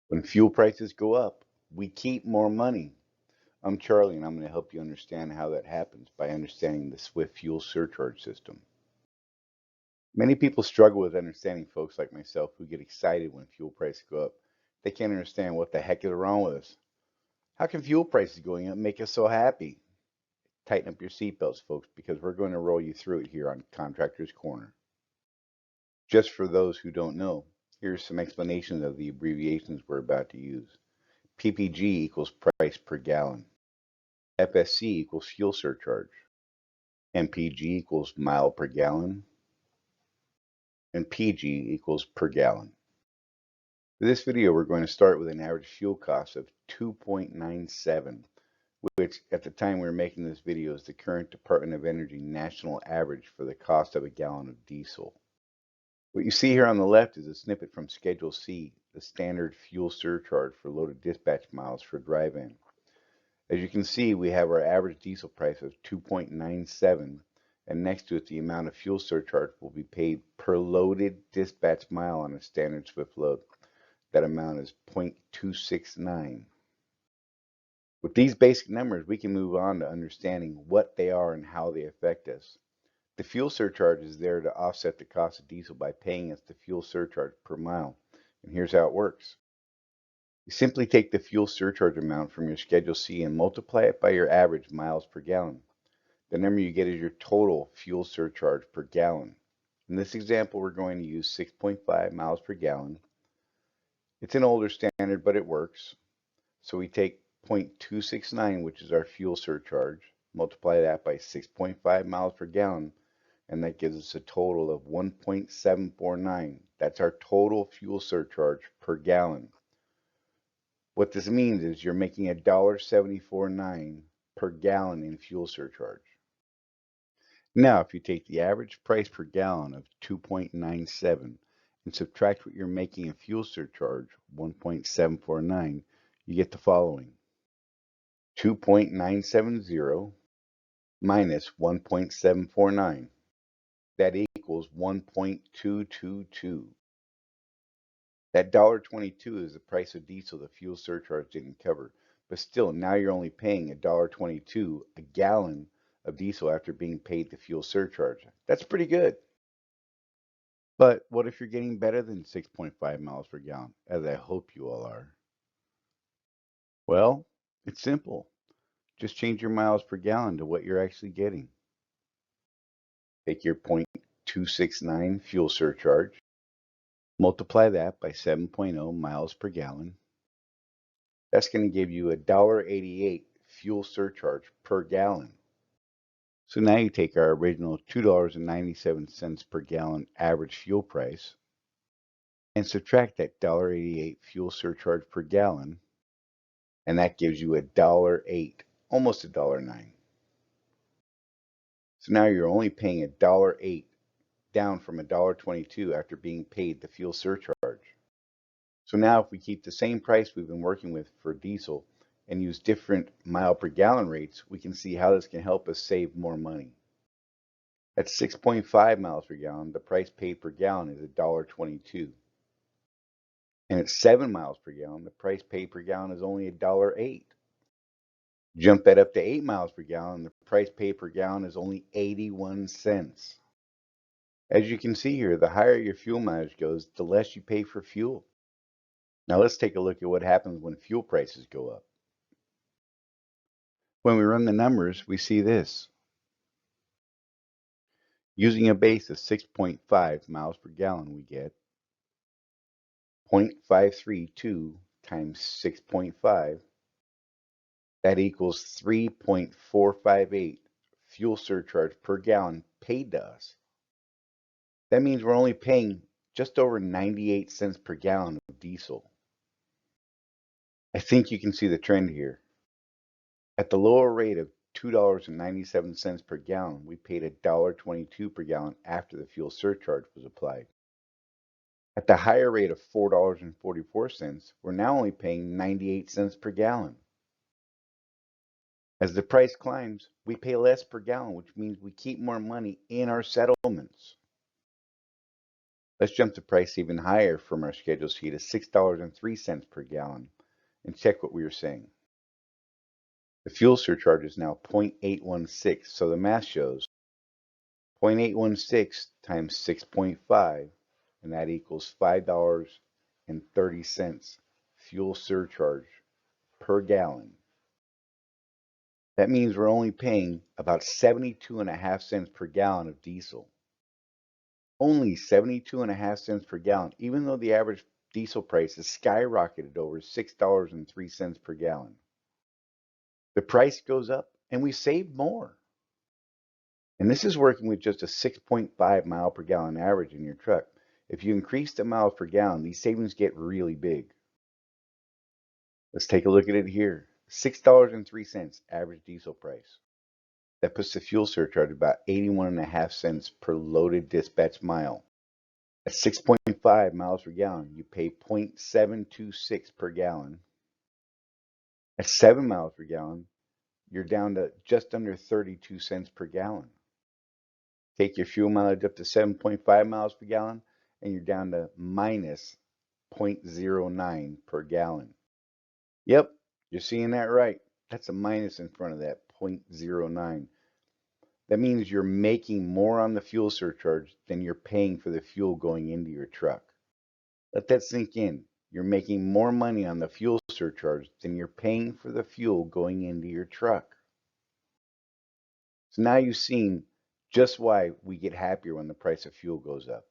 When fuel prices go up, we keep more money. I'm Charlie, and I'm going to help you understand how that happens by understanding the Swift fuel surcharge system. Many people struggle with understanding folks like myself who get excited when fuel prices go up. They can't understand what the heck is wrong with us. How can fuel prices going up make us so happy? Tighten up your seatbelts, folks, because we're going to roll you through it here on Contractors Corner. Just for those who don't know, here's some explanations of the abbreviations we're about to use. PPG equals price per gallon. FSC equals fuel surcharge. MPG equals mile per gallon. And PG equals per gallon. For this video, we're going to start with an average fuel cost of 2.97, which at the time we were making this video is the current Department of Energy national average for the cost of a gallon of diesel. What you see here on the left is a snippet from Schedule C, the standard fuel surcharge for loaded dispatch miles for drive-in. As you can see, we have our average diesel price of 2.97, and next to it the amount of fuel surcharge will be paid per loaded dispatch mile on a standard Swift load. That amount is 0.269. With these basic numbers, we can move on to understanding what they are and how they affect us. The fuel surcharge is there to offset the cost of diesel by paying us the fuel surcharge per mile. And here's how it works. You simply take the fuel surcharge amount from your Schedule C and multiply it by your average miles per gallon. The number you get is your total fuel surcharge per gallon. In this example, we're going to use 6.5 miles per gallon. It's an older standard, but it works. So we take 0.269, which is our fuel surcharge, multiply that by 6.5 miles per gallon, and that gives us a total of 1.749. That's our total fuel surcharge per gallon. What this means is you're making $1.749 per gallon in fuel surcharge. Now, if you take the average price per gallon of 2.97 and subtract what you're making in fuel surcharge, 1.749, you get the following. 2.970 minus 1.749. That equals 1.222. That $1.22 is the price of diesel the fuel surcharge didn't cover. But still, now you're only paying $1.22 a gallon of diesel after being paid the fuel surcharge. That's pretty good. But what if you're getting better than 6.5 miles per gallon, as I hope you all are? Well, it's simple. Just change your miles per gallon to what you're actually getting. Take your 0.269 fuel surcharge, multiply that by 7.0 miles per gallon. That's going to give you $1.88 fuel surcharge per gallon. So now you take our original $2.97 per gallon average fuel price and subtract that $1.88 fuel surcharge per gallon, and that gives you $1.08, almost $1.09. So now you're only paying $1.08, down from $1.22 after being paid the fuel surcharge. So now if we keep the same price we've been working with for diesel and use different mile per gallon rates, we can see how this can help us save more money. At 6.5 miles per gallon, the price paid per gallon is $1.22. And at 7 miles per gallon, the price paid per gallon is only $1.08. Jump that up to 8 miles per gallon, the price paid per gallon is only 81 cents. As you can see here, the higher your fuel mileage goes, the less you pay for fuel. Now let's take a look at what happens when fuel prices go up. When we run the numbers, we see this. Using a base of 6.5 miles per gallon, we get 0.532 times 6.5. That equals 3.458 fuel surcharge per gallon paid to us. That means we're only paying just over 98 cents per gallon of diesel. I think you can see the trend here. At the lower rate of $2.97 per gallon, we paid $1.22 per gallon after the fuel surcharge was applied. At the higher rate of $4.44, we're now only paying 98 cents per gallon. As the price climbs, we pay less per gallon, which means we keep more money in our settlements. Let's jump the price even higher from our schedule sheet to $6.03 per gallon and check what we were saying. The fuel surcharge is now 0.816, so the math shows 0.816 times 6.5, and that equals $5.30 fuel surcharge per gallon. That means we're only paying about 72.5 cents per gallon of diesel. Only 72.5 cents per gallon, even though the average diesel price has skyrocketed over $6.03 per gallon. The price goes up and we save more. And this is working with just a 6.5 mile per gallon average in your truck. If you increase the miles per gallon, these savings get really big. Let's take a look at it here. $6.03 average diesel price. That puts the fuel surcharge at about 81.5 cents per loaded dispatch mile. At 6.5 miles per gallon, you pay 0.726 per gallon. At 7 miles per gallon, you're down to just under 32 cents per gallon. Take your fuel mileage up to 7.5 miles per gallon, and you're down to minus 0.09 per gallon. Yep, you're seeing that right. That's a minus in front of that 0.09. That means you're making more on the fuel surcharge than you're paying for the fuel going into your truck. Let that sink in. You're making more money on the fuel surcharge than you're paying for the fuel going into your truck. So now you've seen just why we get happier when the price of fuel goes up.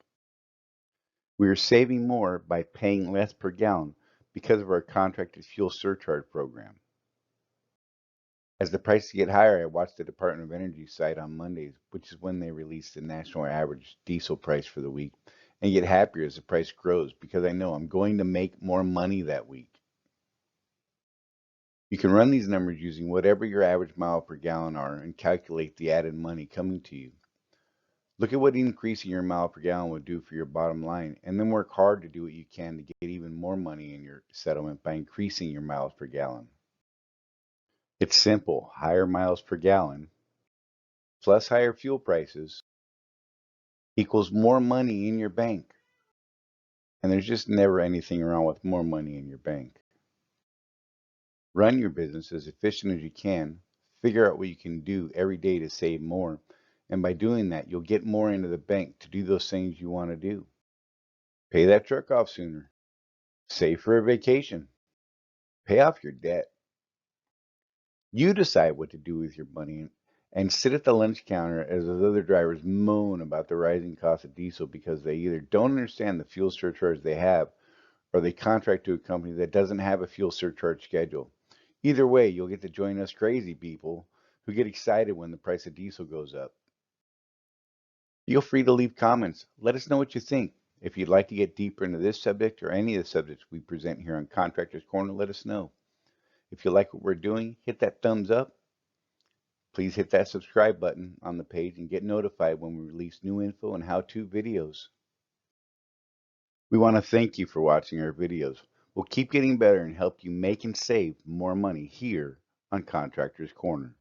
We are saving more by paying less per gallon because of our contracted fuel surcharge program. As the prices get higher, I watch the Department of Energy site on Mondays, which is when they release the national average diesel price for the week, and get happier as the price grows because I know I'm going to make more money that week. You can run these numbers using whatever your average mile per gallon are and calculate the added money coming to you. Look at what increasing your mile per gallon would do for your bottom line, and then work hard to do what you can to get even more money in your settlement by increasing your miles per gallon. It's simple. Higher miles per gallon plus higher fuel prices equals more money in your bank. And there's just never anything wrong with more money in your bank. Run your business as efficient as you can. Figure out what you can do every day to save more. And by doing that, you'll get more into the bank to do those things you want to do. Pay that truck off sooner. Save for a vacation. Pay off your debt. You decide what to do with your money and sit at the lunch counter as those other drivers moan about the rising cost of diesel because they either don't understand the fuel surcharge they have or they contract to a company that doesn't have a fuel surcharge schedule. Either way, you'll get to join us crazy people who get excited when the price of diesel goes up. Feel free to leave comments. Let us know what you think. If you'd like to get deeper into this subject or any of the subjects we present here on Contractors Corner, let us know. If you like what we're doing, hit that thumbs up. Please hit that subscribe button on the page and get notified when we release new info and how-to videos. We want to thank you for watching our videos. We'll keep getting better and help you make and save more money here on Contractors Corner.